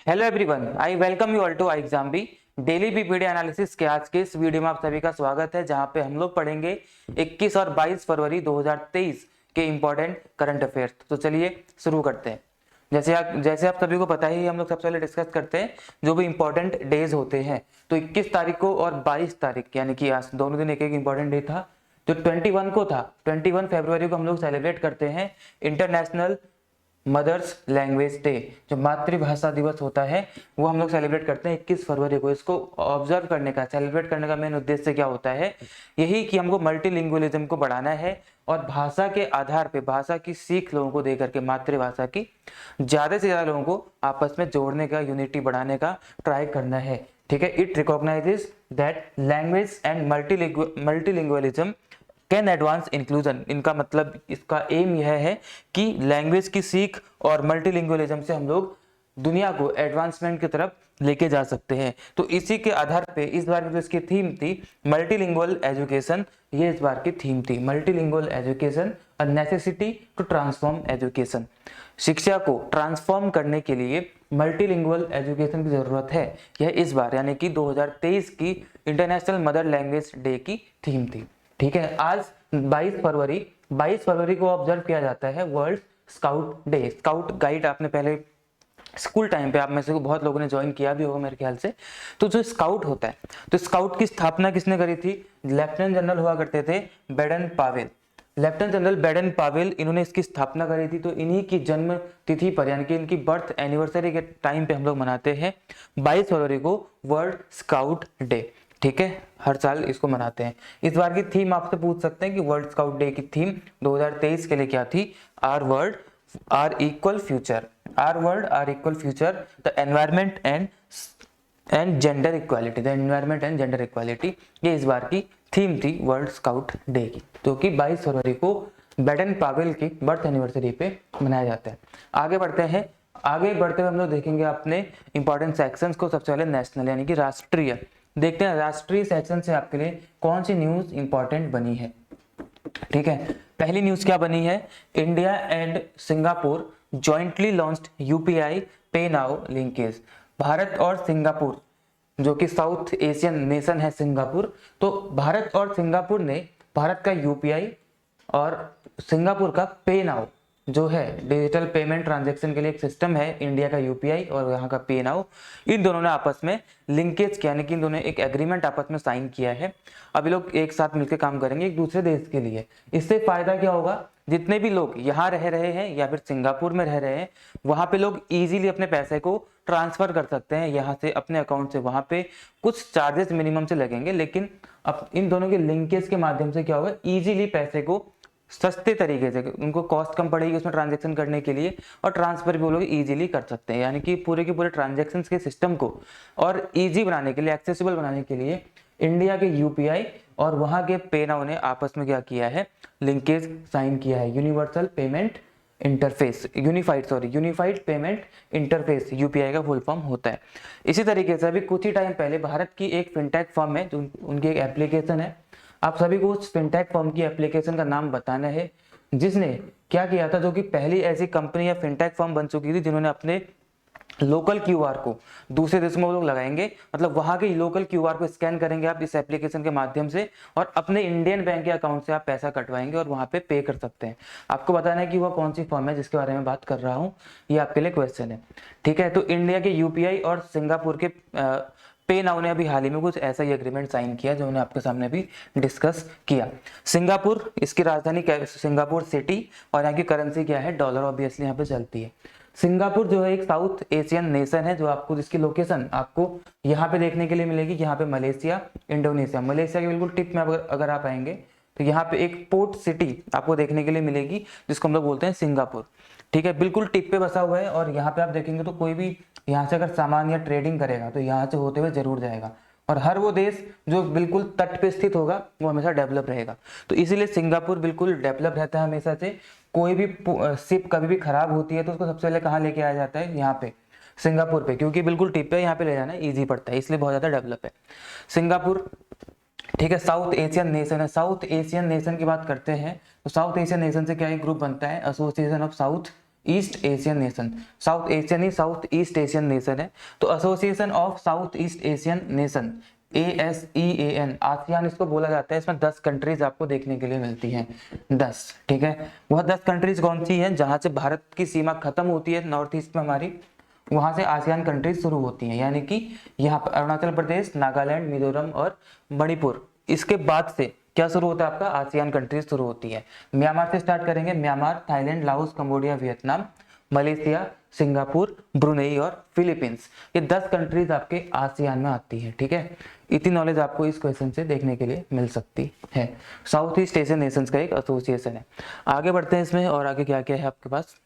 Hello everyone, I welcome you all to exam bee daily PPD analysis के आज के इस वीडियो में आप सभी का स्वागत है, जहां पे हम लोग पढ़ेंगे 21 और 22 फरवरी 2023 के इंपॉर्टेंट करंट अफेयर्स। तो चलिए शुरू करते हैं। जैसे आप सभी को पता ही, हम लोग सबसे पहले डिस्कस करते हैं जो भी इंपॉर्टेंट डेज होते हैं। तो 21 तारीख को और 22 तारीख यानी कि आज दोनों दिन एक एक इंपॉर्टेंट डे था। जो 21 को था, 21 फरवरी को हम लोग सेलिब्रेट करते हैं इंटरनेशनल मदर्स लैंग्वेज डे। जो मातृभाषा दिवस होता है वो हम लोग सेलिब्रेट करते हैं 21 फरवरी को। इसको ऑब्जर्व करने का, सेलिब्रेट करने का मेन उद्देश्य क्या होता है? यही कि हमको मल्टीलिंगुअलिज्म को बढ़ाना है और भाषा के आधार पे भाषा की सीख लोगों को देकर के मातृभाषा की ज्यादा से ज्यादा लोगों को आपस में जोड़ने का, यूनिटी बढ़ाने का ट्राई करना है। ठीक है। It recognises that language and multilingualism can advance inclusion. इनका मतलब, इसका एम यह है कि लैंग्वेज की सीख और मल्टीलिंगुअलिज्म से हम लोग दुनिया को एडवांसमेंट की तरफ लेके जा सकते हैं। तो इसी के आधार पे इस बार की जो इसकी थीम थी मल्टीलिंगुअल एजुकेशन, ये इस बार की थीम थी multilingual education, a necessity to transform education. शिक्षा को ट्रांसफॉर्म करने के लिए मल्टीलिंगुअल एजुकेशन की जरूरत है। यह इस बार यानी कि 2023 की इंटरनेशनल मदर लैंग्वेज डे की थीम थी। ठीक है। आज 22 फरवरी को ऑब्जर्व किया जाता है world scout day. Scout guide आपने पहले स्कूल टाइम पे आप में से बहुत लोगों ने ज्वाइन किया भी होगा मेरे ख्याल से। तो जो स्काउट होता है, तो स्काउट की स्थापना किसने करी थी? लेफ्टिनेंट जनरल हुआ करते थे Baden Pavel. Lieutenant general Baden Pavel, इन्होंने इसकी स्थापना करी थी। तो इन्हीं की जन्म तिथि पर यानी कि इनकी बर्थ एनिवर्सरी के टाइम पे हम लोग मनाते हैं 22 फरवरी को वर्ल्ड स्काउट डे। ठीक है, हर साल इसको मनाते हैं। इस बार की थीम आपसे पूछ सकते हैं कि वर्ल्ड स्काउट डे की थीम 2023 के लिए क्या थी? Our world our equal future, our world our equal future, the environment and gender equality, the environment and gender equality. ये इस बार की थीम थी वर्ल्ड स्काउट डे की, जो कि 22 फरवरी को बेडन पावेल की बर्थ एनिवर्सरी पे मनाया जाता है। आगे बढ़ते हैं। आगे बढ़ते हुए हम लोग देखेंगे अपने इंपॉर्टेंट सेक्शंस को। सबसे पहले नेशनल यानी कि राष्ट्रीय देखते हैं। राष्ट्रीय सेक्शन से आपके लिए कौन सी न्यूज इंपॉर्टेंट बनी है? ठीक है, पहली न्यूज क्या बनी है? India and Singapore jointly launched UPI पे नाउ लिंकेज। भारत और सिंगापुर, जो कि साउथ एशियन नेशन है सिंगापुर, तो भारत और सिंगापुर ने भारत का यूपीआई और सिंगापुर का पे नाउ जो है डिजिटल पेमेंट ट्रांजैक्शन के लिए एक सिस्टम है, इंडिया का यूपीआई और यहाँ का पे नाउ, इन दोनों ने आपस में लिंकेज किया, यानी कि इन दोनों ने एक एग्रीमेंट आपस में साइन किया है। अभी लोग एक साथ मिलकर काम करेंगे एक दूसरे देश के लिए। इससे फायदा क्या होगा? जितने भी लोग यहाँ रह रहे हैं या फिर सिंगापुर में रह रहे हैं, वहां पे लोग इजीली अपने पैसे को ट्रांसफर कर सकते हैं यहाँ से अपने अकाउंट से। वहां पे कुछ चार्जेस मिनिमम से लगेंगे, लेकिन अब इन दोनों के लिंकेज के माध्यम से क्या होगा? इजीली पैसे को सस्ते तरीके से, उनको कॉस्ट कम पड़ेगी उसमें ट्रांजैक्शन करने के लिए, और ट्रांसफर भी वो लोग इजीली कर सकते हैं। यानी कि पूरे के पूरे ट्रांजैक्शन के सिस्टम को और इजी बनाने के लिए, एक्सेसिबल बनाने के लिए इंडिया के यूपीआई और वहां के पे नाउ ने आपस में क्या किया है? लिंकेज साइन किया है। Universal payment interface, unified payment interface UPI का फुल फॉर्म होता है। इसी तरीके से अभी कुछ ही टाइम पहले भारत की एक फिनटेक फर्म है, जो उनकी एक एप्लीकेशन है। आप सभी को उस फिनटेक फर्म की एप्लीकेशन का नाम बताना है जिसने क्या किया था, जो कि पहली ऐसी कंपनी या फिनटेक फर्म बन चुकी थी जिन्होंने अपने लोकल क्यूआर को दूसरे देश में वो लोग लगाएंगे, मतलब वहां के लोकल क्यूआर को स्कैन करेंगे आप इस एप्लीकेशन के माध्यम से, और अपने इंडियन बैंक के अकाउंट से आप पैसा कटवाएंगे और वहां पे पे कर सकते हैं। आपको बताना है कि वह कौन सी फर्म है जिसके बारे में बात कर रहा हूं, ये आपके लिए क्वेश्चन है। ठीक है, तो इंडिया के यूपीआई और सिंगापुर के पे नाउ ने अभी हाल ही में कुछ ऐसा ही एग्रीमेंट साइन किया जो मैंने आपके सामने भी डिस्कस किया। सिंगापुर, इसकी राजधानी सिंगापुर सिटी, और यहाँ की करेंसी क्या है? डॉलर ऑब्वियसली यहाँ पे चलती है। सिंगापुर जो है एक साउथ एशियन नेशन है, जो आपको जिसकी लोकेशन आपको यहाँ पे देखने के लिए मिलेगी। यहाँ पे मलेशिया, इंडोनेशिया, मलेशिया के बिल्कुल टिप में अगर आप आएंगे तो यहाँ पे एक पोर्ट सिटी आपको देखने के लिए मिलेगी जिसको हम लोग बोलते हैं सिंगापुर। ठीक है, बिल्कुल टिप पे बसा हुआ है, और यहाँ पे आप देखेंगे तो कोई भी यहाँ से अगर सामान या ट्रेडिंग करेगा तो यहाँ से होते हुए जरूर जाएगा। और हर वो देश जो बिल्कुल तट पे स्थित होगा वो हमेशा डेवलप रहेगा। तो इसीलिए सिंगापुर बिल्कुल डेवलप रहता है हमेशा से। कोई भी शिप कभी भी खराब होती है तो उसको सबसे पहले कहाँ लेके आया जाता है? यहाँ पे सिंगापुर पे, क्योंकि बिल्कुल टिप पे यहाँ पे ले जाना इजी पड़ता है, इसलिए बहुत ज्यादा डेवलप है सिंगापुर। ठीक है, साउथ एशियन नेशन है। साउथ एशियन नेशन की बात करते हैं तो साउथ एशियन नेशन से क्या एक ग्रुप बनता है? Association of south east Asian nation, south Asian he south east Asian nation है। तो association of south east Asian nation, ASEAN, ASEAN इसको बोला जाता है। इसमें 10 कंट्रीज आपको देखने के लिए मिलती हैं, 10, ठीक है। वह 10 कंट्रीज कौन सी हैं? जहां से भारत की सीमा खत्म होती है नॉर्थ ईस्ट में हमारी, वहां से आसियान कंट्रीज शुरू होती हैं, यानी कि यहाँ पर अरुणाचल प्रदेश, नागालैंड, मिजोरम और मणिपुर। इसके बाद से क्या शुरू होता है आपका? आसियान कंट्रीज शुरू होती है। म्यांमार से स्टार्ट करेंगे, Myanmar, Thailand, Laos, Cambodia, Vietnam, Malaysia, Singapore, Brunei और फिलीपींस। ये 10 कंट्रीज आपके आसियान में आती है, ठीक है। इतनी नॉलेज आपको इस क्वेश्चन से देखने के लिए मिल सकती है। साउथ ईस्ट एशियन नेशंस का एक एसोसिएशन है। आगे बढ़ते हैं इसमें, और आगे क्या क्या है आपके पास?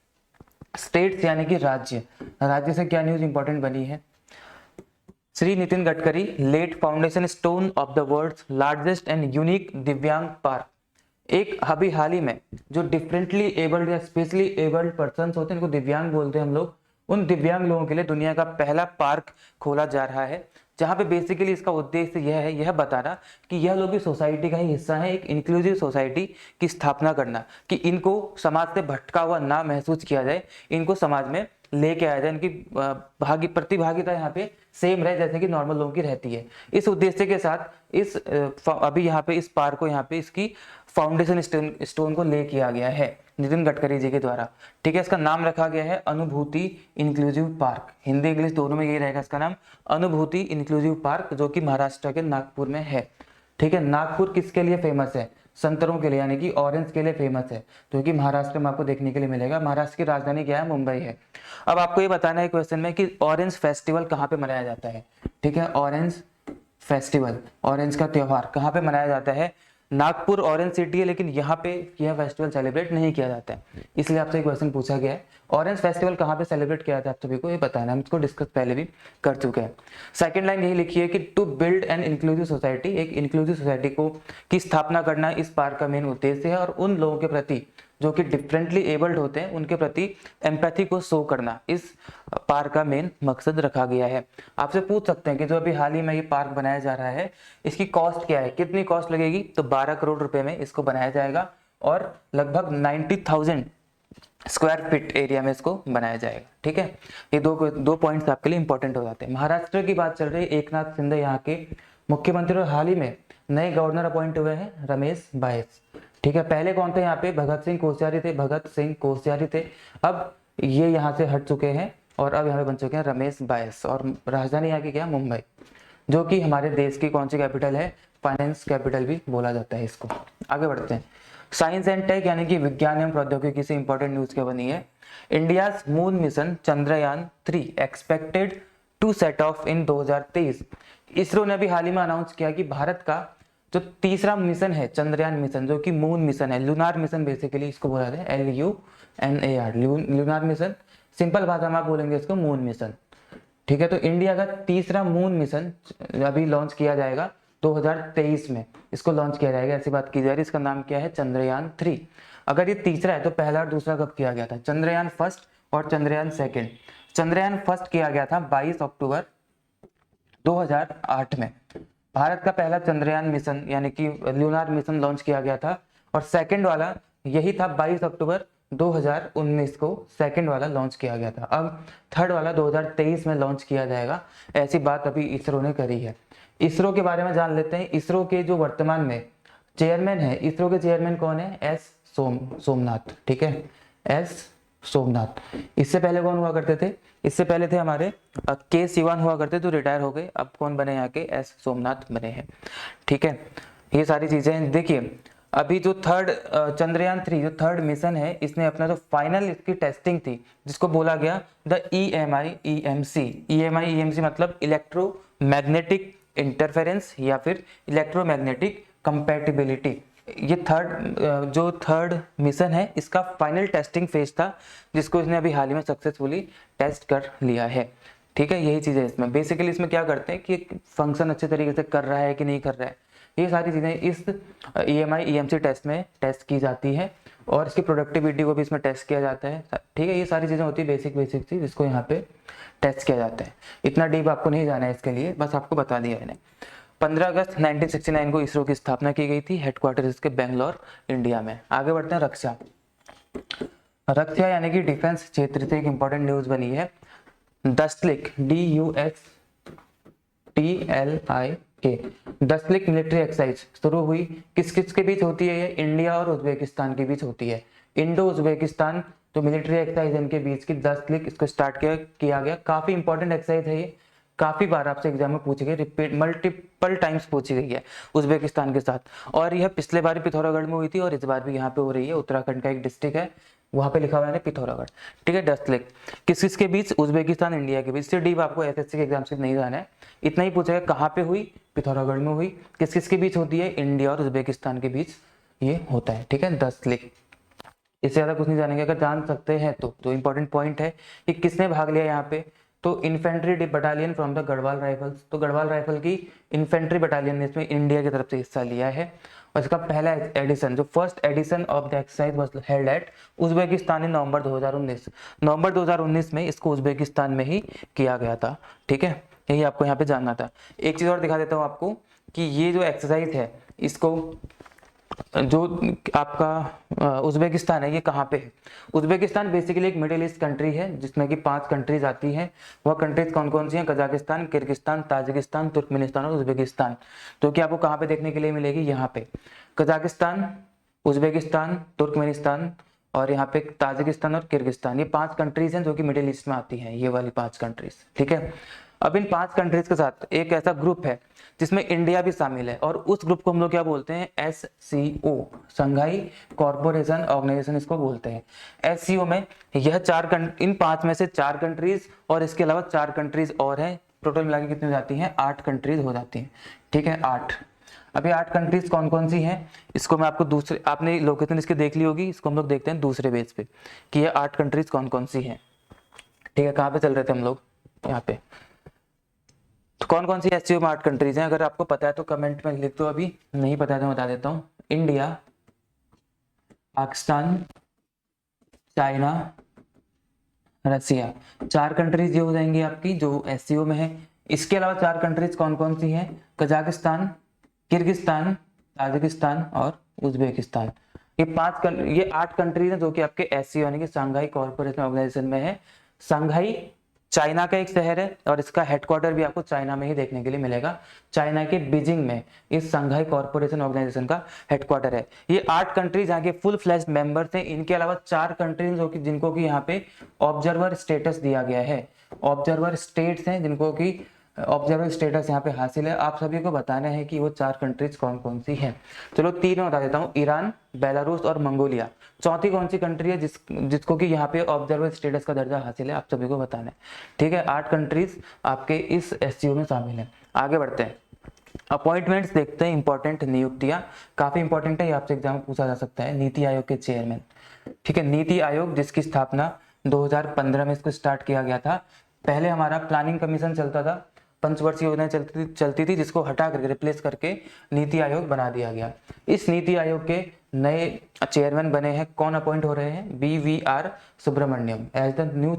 स्टेट्स यानी कि राज्य। राज्य से क्या न्यूज इंपॉर्टेंट बनी है? Shri Nitin Gadkari laid foundation stone of the world's largest and unique दिव्यांग पार्क। एक अभी हाल ही में जो डिफरेंटली एबल्ड या स्पेशली एबल्ड पर्सन होते हैं, इनको दिव्यांग बोलते हैं हम लोग, उन दिव्यांग लोगों के लिए दुनिया का पहला पार्क खोला जा रहा है, जहां पे बेसिकली इसका उद्देश्य यह है, यह बताना कि यह लोग भी सोसाइटी का ही हिस्सा है, एक इंक्लूसिव सोसाइटी की स्थापना करना, कि इनको समाज से भटका हुआ ना महसूस किया जाए, इनको समाज में लेके आया जाए, इनकी प्रतिभागिता यहाँ पे सेम रहे जैसे कि नॉर्मल लोगों की रहती है। इस उद्देश्य के साथ इस अभी यहाँ पे इस पार्क को, यहाँ पे इसकी फाउंडेशन स्टोन को ले किया गया है नितिन गडकरी जी के द्वारा, ठीक है। इसका नाम रखा गया है अनुभूति इंक्लूसिव पार्क, हिंदी इंग्लिश दोनों में यही रहेगा इसका नाम, अनुभूति इंक्लूसिव पार्क, जो कि महाराष्ट्र के नागपुर में है, ठीक है। नागपुर किसके लिए फेमस है? संतरों के लिए, यानी कि ऑरेंज के लिए फेमस है, जो कि महाराष्ट्र में आपको देखने के लिए मिलेगा। महाराष्ट्र की राजधानी क्या है? मुंबई है। अब आपको ये बताना है क्वेश्चन में कि ऑरेंज फेस्टिवल कहाँ पे मनाया जाता है, ठीक है। ऑरेंज फेस्टिवल, ऑरेंज का त्योहार कहाँ पे मनाया जाता है? नागपुर ऑरेंज सिटी है, लेकिन यहाँ पे यह फेस्टिवल सेलिब्रेट नहीं किया जाता है, इसलिए आपसे क्वेश्चन पूछा गया है। ऑरेंज फेस्टिवल कहाँ पे सेलिब्रेट किया जाता है आप सभी को ये बताना है, हम इसको डिस्कस पहले भी कर चुके हैं। सेकंड लाइन यही लिखी है कि to build an inclusive society, एक इंक्लूसिव सोसाइटी को की स्थापना करना इस पार्क का मेन उद्देश्य है, और उन लोगों के प्रति जो कि डिफरेंटली एबल्ड होते हैं उनके प्रति एम्पैथी को शो करना इस पार्क का मेन मकसद रखा गया है। आपसे पूछ सकते हैं कि जो अभी हाल ही में ये पार्क बनाया जा रहा है, इसकी कॉस्ट क्या है, कितनी कॉस्ट लगेगी? तो 12 करोड़ रुपए में इसको बनाया जाएगा, और लगभग 90,000 स्क्वायर फीट एरिया में इसको बनाया जाएगा, ठीक है। ये दो पॉइंट्स आपके लिए इंपॉर्टेंट हो जाते हैं। महाराष्ट्र की बात चल रही है, एकनाथ शिंदे यहाँ के मुख्यमंत्री, और हाल ही में नए गवर्नर अपॉइंट हुए हैं रमेश बायस, ठीक है। पहले कौन थे यहाँ पे? भगत सिंह कोश्यारी थे, अब ये यहाँ से हट चुके हैं और अब यहाँ पे बन चुके हैं रमेश बायस, और राजधानी यहाँ की क्या? मुंबई, जो कि हमारे देश की कौन सी कैपिटल है? फाइनेंस कैपिटल भी बोला जाता है इसको। आगे बढ़ते हैं। साइंस एंड टेक यानी कि विज्ञान एवं प्रौद्योगिकी से इंपॉर्टेंट न्यूज क्या बनी है? India's moon mission Chandrayaan 3 expected to set off in 2023। ISRO ने भी हाल ही में अनाउंस किया कि भारत का जो तीसरा मिशन है चंद्रयान मिशन, जो कि मून मिशन है, लूनार मिशन बेसिकली इसको बोला जाता है, LUNAR, लूनार मिशन, सिंपल भाषा में आप बोलेंगे इसको मून मिशन, ठीक है। तो इंडिया का तीसरा मून मिशन अभी लॉन्च किया जाएगा 2023 में, इसको लॉन्च किया जाएगा, ऐसी बात की जा रही है। इसका नाम क्या है? चंद्रयान 3। अगर ये तीसरा है तो पहला और दूसरा कब किया गया था? चंद्रयान फर्स्ट और चंद्रयान सेकेंड। चंद्रयान फर्स्ट किया गया था 22 अक्टूबर 2008 में, भारत का पहला चंद्रयान मिशन यानी कि ल्यूनार मिशन लॉन्च किया गया था, और सेकंड वाला यही था 22 अक्टूबर 2019 को सेकंड वाला लॉन्च किया गया था। अब थर्ड वाला 2023 में लॉन्च किया जाएगा, ऐसी बात अभी इसरो ने करी है। इसरो के बारे में जान लेते हैं। इसरो के जो वर्तमान में चेयरमैन है, इसरो के चेयरमैन कौन है? सोमनाथ, ठीक है, एस सोमनाथ। इससे पहले कौन हुआ करते थे? इससे पहले थे हमारे के सिवान हुआ करते, तो रिटायर हो गए। अब कौन बने? यहाँ के एस सोमनाथ बने हैं, ठीक है। ये सारी चीजें देखिए। अभी जो थर्ड चंद्रयान 3 जो थर्ड मिशन है, इसने अपना जो फाइनल इसकी टेस्टिंग थी, जिसको बोला गया द EMI-EMC मतलब इलेक्ट्रोमैग्नेटिक इंटरफेरेंस या फिर इलेक्ट्रोमैग्नेटिक कंपैटिबिलिटी। ये थर्ड मिशन है, इसका फाइनल टेस्टिंग फेज था, जिसको इसने अभी हाल ही में सक्सेसफुली टेस्ट कर लिया है, ठीक है। यही चीज़ है इसमें। बेसिकली इसमें क्या करते हैं कि फंक्शन अच्छे तरीके से कर रहा है कि नहीं कर रहा है, ये सारी चीज़ें इस EMI-EMC टेस्ट में टेस्ट की जाती है, और इसकी प्रोडक्टिविटी को भी इसमें टेस्ट किया जाता है, ठीक है। ये सारी चीज़ें होती है बेसिक चीज़, जिसको यहाँ पे टेस्ट किया जाता है। इतना डीप आपको नहीं जाना है इसके लिए, बस आपको बता दिया मैंने। 15 अगस्त 1969 को इसरो की स्थापना की गई थी, हेडक्वार्टर इसके बेंगलोर इंडिया में। आगे बढ़ते हैं। रक्षा यानी कि डिफेंस क्षेत्र से एक इंपॉर्टेंट न्यूज बनी है। दस्तलिक DUSTLIK दस्तलिक मिलिट्री एक्सरसाइज शुरू हुई, किस किस के बीच होती है? ये इंडिया और उज्बेकिस्तान के बीच होती है। इंडो उज्बेकिस्तान तो मिलिट्री एक्सरसाइज इनके बीच की दस्तलिक, इसको स्टार्ट किया गया। काफी इंपॉर्टेंट एक्सरसाइज है ये, काफी बार आपसे एग्जाम में पूछी गई, रिपीट मल्टीपल टाइम्स पूछी गई है उज्बेकिस्तान के साथ। और यह पिछले बार पिथौरागढ़ में हुई थी और इस बार भी यहाँ पे हो रही है। उत्तराखंड का एक डिस्ट्रिक्ट है, वहां पे लिखा हुआ है पिथौरागढ़। ठीक है, दस्तलिक किस किस के बीच? उज्बेकिस्तान इंडिया के बीच। इससे डीप आपको एसएससी के एग्जाम से नहीं जाना है, इतना ही पूछेगा कहाँ पे हुई? पिथौरागढ़ में हुई। किस किस के बीच होती है? इंडिया और उज्बेकिस्तान के बीच ये होता है। ठीक है, दस्तलिक। इससे ज्यादा कुछ नहीं जानेंगे, अगर जान सकते हैं तो इंपॉर्टेंट पॉइंट है कि किसने भाग लिया यहाँ पे, तो infantry battalion from the Garhwal rifles. तो गढ़वाल राइफल की इन्फेंट्री बटालियन ने इसमें इंडिया की तरफ से हिस्सा लिया है। और इसका पहला एडिशन, जो first edition of the exercise was held at Uzbekistan in November 2019। नवंबर 2019 में इसको उज्बेकिस्तान में ही किया गया था। ठीक है, यही आपको यहाँ पे जानना था। एक चीज और दिखा देता हूँ आपको कि ये जो एक्सरसाइज है, इसको जो आपका उज्बेकिस्तान है, ये कहाँ पे है? उज्बेकिस्तान बेसिकली एक मिडिल ईस्ट कंट्री है जिसमें कि 5 कंट्रीज आती हैं। वह कंट्रीज कौन कौन सी हैं? कजाकिस्तान, किर्गिस्तान, ताजिकिस्तान, तुर्कमेनिस्तान और उज्बेकिस्तान। तो क्या आपको कहाँ पे देखने के लिए मिलेगी? यहाँ पे कजाकिस्तान, उज्बेकिस्तान, तुर्कमेनिस्तान और यहाँ पे ताजिकिस्तान और किर्गिस्तान। ये 5 कंट्रीज हैं जो कि मिडिल ईस्ट में आती हैं, ये वाली 5 कंट्रीज। ठीक है, अब इन 5 कंट्रीज के साथ एक ऐसा ग्रुप है जिसमें इंडिया भी शामिल है, और उस ग्रुप को हम लोग क्या बोलते हैं? SCO, संघाई कॉर्पोरेशन ऑर्गेनाइजेशन इसको बोलते हैं। SCO में यह इन 5 में से 4 कंट्रीज और इसके अलावा 4 कंट्रीज और हैं। टोटल मिला के कितनी हो जाती हैं? 8 कंट्रीज हो जाती हैं। ठीक है, 8। अब ये 8 कंट्रीज कौन कौन सी हैं, इसको मैं आपको दूसरे, आपने लोकेशन इसकी देख ली होगी, इसको हम लोग देखते हैं दूसरे पेज पे कि ये 8 कंट्रीज कौन कौन सी हैं। ठीक है, कहाँ पे चल रहे थे हम लोग? यहाँ पे। तो कौन कौन सी SCO में 8 कंट्रीज हैं? अगर आपको पता है तो कमेंट में लिख दो, अभी नहीं पता है तो बता देता हूँ। इंडिया, पाकिस्तान, चाइना, रसिया, 4 कंट्रीज ये हो जाएंगी आपकी जो SCO में है। इसके अलावा 4 कंट्रीज कौन कौन सी हैं? कजाकिस्तान, किर्गिस्तान, ताजिकिस्तान और उज्बेकिस्तान। ये 8 कंट्रीज हैं जो कि आपके SCO यानी कि शंघाई कॉर्पोरेशन ऑर्गेनाइजेशन में है। शंघाई चाइना का एक शहर है और इसका हेडक्वार्टर भी आपको चाइना में ही देखने के लिए मिलेगा। चाइना के बीजिंग में इस शंघाई कॉर्पोरेशन ऑर्गेनाइजेशन का हेडक्वार्टर है। ये 8 कंट्रीज यहाँ के फुल फ्लैश्ड मेंबर्स हैं। इनके अलावा 4 कंट्रीज जो कि जिनको कि यहाँ पे ऑब्जर्वर स्टेटस दिया गया है। ऑब्जर्वर स्टेट्स हैं जिनको कि ऑब्जर्वर स्टेटस यहाँ पे हासिल है। आप सभी को बताना है कि वो 4 कंट्रीज कौन कौन सी हैं। चलो 3 में बता देता हूँ, ईरान, बेलारूस और मंगोलिया। चौथी कौन सी कंट्री है जिसको कि यहाँ पे ऑब्जर्वर स्टेटस का दर्जा हासिल है, आप सभी को बताना है। ठीक है, 8 कंट्रीज आपके इस SCO में शामिल है। आगे बढ़ते हैं, अपॉइंटमेंट्स देखते हैं। इंपॉर्टेंट नियुक्तियां काफी इंपॉर्टेंट है, ये आपसे एग्जाम में पूछा जा सकता है। नीति आयोग के चेयरमैन। ठीक है, नीति आयोग जिसकी स्थापना 2015 में इसको स्टार्ट किया गया था। पहले हमारा प्लानिंग कमीशन चलता था, पंचवर्षीय योजना चलती थी जिसको हटा करके रिप्लेस करके नीति आयोग बना दिया गया। इस नीति आयोग के नए चेयरमैन बने हैं, कौन अपॉइंट हो रहे हैं? BVR Subrahmanyam as the new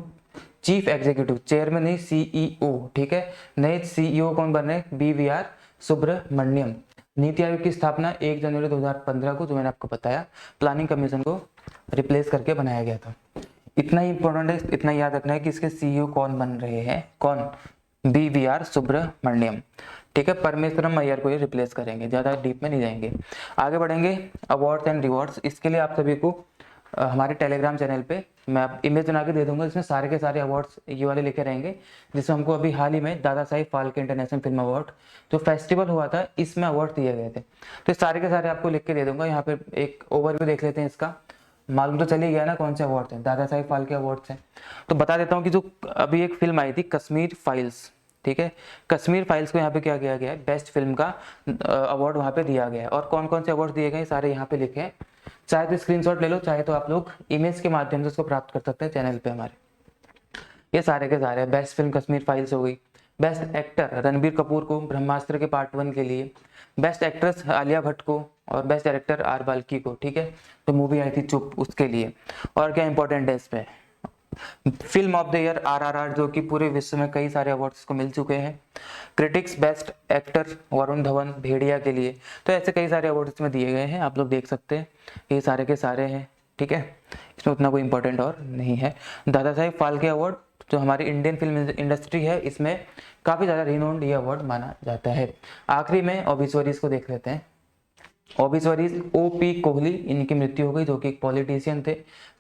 chief executive, chairman नहीं CEO। ठीक है, नए CEO कौन बन रहे हैं? BVR सुब्रमण्यम। नीति आयोग की स्थापना 1 जनवरी 2015 को, जो मैंने आपको बताया, प्लानिंग कमीशन को रिप्लेस करके बनाया गया था। इतना ही इंपॉर्टेंट है, इतना याद रखना है कि इसके CEO कौन बन रहे हैं? कौन? BVR सुब्रमण्यम। ठीक है, परमेश्वरम अय्यर को ये रिप्लेस करेंगे, ज्यादा डीप में नहीं जाएंगे। आगे बढ़ेंगे, अवार्ड्स एंड रिवॉर्ड्स। इसके लिए आप सभी को हमारे टेलीग्राम चैनल पे मैं इमेज बना के दे दूंगा, जिसमें सारे के सारे अवार्ड्स ये वाले लिखे रहेंगे। जिसमें हमको अभी हाल ही में दादा Sahib Phalke international film award जो फेस्टिवल हुआ था, इसमें अवार्ड दिए गए थे। तो सारे के सारे आपको लिख के दे दूंगा। यहाँ पे एक ओवरव्यू देख लेते हैं इसका, मालूम तो चल ही गया ना कौन से अवार्ड हैं, दादा साहिब फाल्के अवार्ड्स हैं। तो बता देता हूँ कि जो अभी एक फिल्म आई थी कश्मीर फाइल्स, ठीक है, कश्मीर फाइल्स को यहाँ पे क्या किया गया है? बेस्ट फिल्म का अवार्ड वहाँ पे दिया गया है। और कौन कौन से अवार्ड दिए गए सारे यहाँ पे लिखे हैं। चाहे तो स्क्रीनशॉट ले लो, चाहे तो आप लोग इमेज के माध्यम से उसको प्राप्त कर सकते हैं चैनल पे हमारे। ये सारे के सारे बेस्ट फिल्म कश्मीर फाइल्स हो गई। बेस्ट एक्टर रणबीर कपूर को ब्रह्मास्त्र के पार्ट 1 के लिए, बेस्ट एक्ट्रेस आलिया भट्ट को, और बेस्ट डायरेक्टर R बाल्की को। ठीक है, तो मूवी आई थी चुप, उसके लिए। और क्या इंपॉर्टेंट है इसमें? Film of the year RRR, जो कि पूरे विश्व में कई सारे अवार्ड्स को मिल चुके हैं। Critics best actor Varun Dhawan Bhediya के लिए। तो ऐसे कई सारे अवार्ड इसमें दिए गए हैं, आप लोग देख सकते हैं, ये सारे के सारे हैं। ठीक है, इसमें उतना कोई इंपॉर्टेंट और नहीं है। दादा साहेब फाल्के अवार्ड जो हमारी इंडियन फिल्म इंडस्ट्री है इसमें काफ़ी ज़्यादा रिनोन्ड ये अवार्ड माना जाता है। आखिरी में ओबिसवरीज को देख लेते हैं। ओबिसवरीज ओपी कोहली, इनकी मृत्यु हो गई, जो कि एक पॉलिटिशियन थे,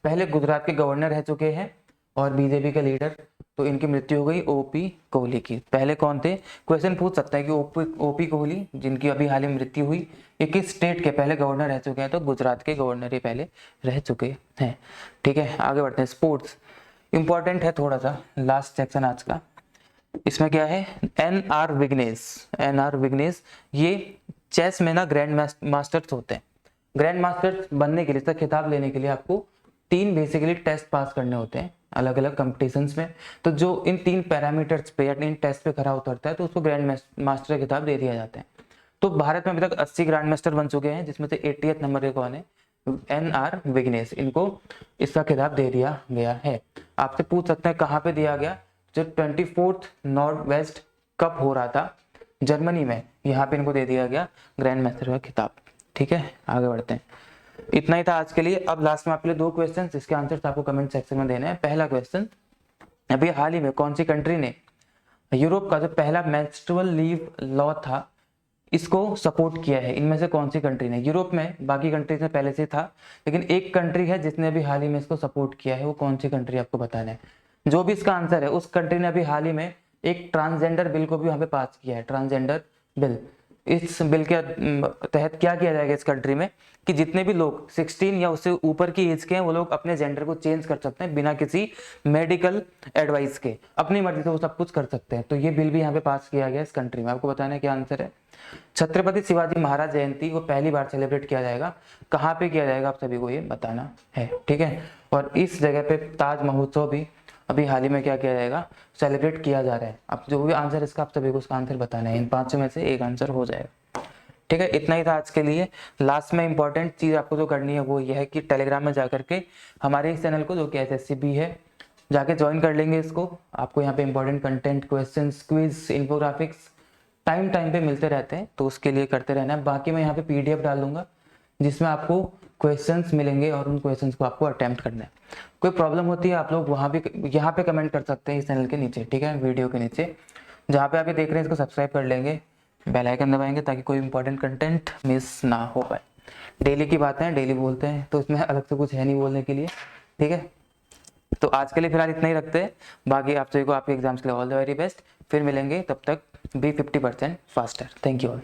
पहले गुजरात के गवर्नर रह चुके हैं और बीजेपी के लीडर। तो इनकी मृत्यु हो गई ओपी कोहली की। पहले कौन थे, क्वेश्चन पूछ सकता है कि ओपी कोहली जिनकी अभी हाल ही मृत्यु हुई, ये किस स्टेट के पहले गवर्नर रह चुके हैं, तो गुजरात के गवर्नर ही पहले रह चुके हैं। ठीक है, आगे बढ़ते हैं। स्पोर्ट्स इंपॉर्टेंट है थोड़ा सा, लास्ट सेक्शन आज का। इसमें क्या है, एन.आर. विग्नेश ये चेस में ना ग्रैंड मास्टर्स होते हैं। ग्रैंड मास्टर्स बनने के लिए, इसका खिताब लेने के लिए आपको 3 बेसिकली टेस्ट पास करने होते हैं अलग अलग कॉम्पिटिशन्स में। तो जो इन 3 पैरामीटर्स पे या इन टेस्ट पे खरा उतरता है तो उसको ग्रैंड मास्टर खिताब दे दिया जाता है। तो भारत में अभी तक 80 ग्रैंड मास्टर बन चुके हैं, जिसमें से 80th नंबर के कौन है, एन.आर. विग्नेश, इनको इसका खिताब दे दिया गया है। आपसे पूछ सकते हैं कहाँ पे दिया गया, जो 24th नॉर्थ वेस्ट कप हो रहा था जर्मनी में, यहाँ पे इनको दे दिया गया ग्रैंड मास्टर का खिताब। ठीक है, आगे बढ़ते हैं। इतना ही था आज के लिए। अब लास्ट में आपके लिए 2 क्वेश्चन, जिसके आंसर्स आपको कमेंट सेक्शन में देने हैं। पहला क्वेश्चन, अभी हाल ही में कौन सी कंट्री ने यूरोप का जो पहला मेंस्ट्रुअल लीव लॉ था इसको सपोर्ट किया है, इनमें से कौन सी कंट्री ने। यूरोप में बाकी कंट्रीज में पहले से था, लेकिन एक कंट्री है जिसने अभी हाल ही में इसको सपोर्ट किया है, वो कौन सी कंट्री आपको बताना है। जो भी इसका आंसर है, उस कंट्री ने अभी हाल ही में एक ट्रांसजेंडर बिल को भी वहां पे पास किया है, ट्रांसजेंडर बिल। इस बिल के तहत क्या किया जाएगा इस कंट्री में कि जितने भी लोग 16 या उससे ऊपर की एज के हैं वो लोग अपने जेंडर को चेंज कर सकते हैं बिना किसी मेडिकल एडवाइस के, अपनी मर्जी से वो सब कुछ कर सकते हैं। तो ये बिल भी यहाँ पे पास किया गया इस कंट्री में। आपको बताना है क्या आंसर है। छत्रपति शिवाजी महाराज जयंती वो पहली बार सेलिब्रेट किया जाएगा, कहाँ पे किया जाएगा आप सभी को ये बताना है। ठीक है, और इस जगह पे ताज महोत्सव भी अभी हाल ही में क्या किया जाएगा, सेलिब्रेट किया जा रहा है। अब जो भी आंसर इसका आप सभी को उसका आंसर बताना है, इन 5 में से एक आंसर हो जाएगा। ठीक है, इतना ही था आज के लिए। लास्ट में इंपॉर्टेंट चीज आपको जो करनी है वो ये है कि टेलीग्राम में जाकर के हमारे इस चैनल को, जो कि SSCB है, जाके ज्वाइन कर लेंगे इसको। आपको यहाँ पे important content, questions, quiz, infographics time पे मिलते रहते हैं, तो उसके लिए करते रहना है। बाकी मैं यहाँ पे PDF डाल दूंगा जिसमें आपको क्वेश्चंस मिलेंगे और उन क्वेश्चंस को आपको अटेम्प्ट करना है। कोई प्रॉब्लम होती है आप लोग वहाँ भी यहाँ पे कमेंट कर सकते हैं इस चैनल के नीचे। ठीक है, वीडियो के नीचे जहाँ पे आप ये देख रहे हैं इसको सब्सक्राइब कर लेंगे, बेल आइकन दबाएंगे ताकि कोई इंपॉर्टेंट कंटेंट मिस ना हो पाए। डेली की बातें हैं, डेली बोलते हैं, तो इसमें अलग से कुछ है नहीं बोलने के लिए। ठीक है, तो आज के लिए फिलहाल इतना ही रखते हैं। बाकी आप सभी को आपके एग्जाम्स के लिए ऑल द वेरी बेस्ट। फिर मिलेंगे, तब तक be 50% faster. Thank you all.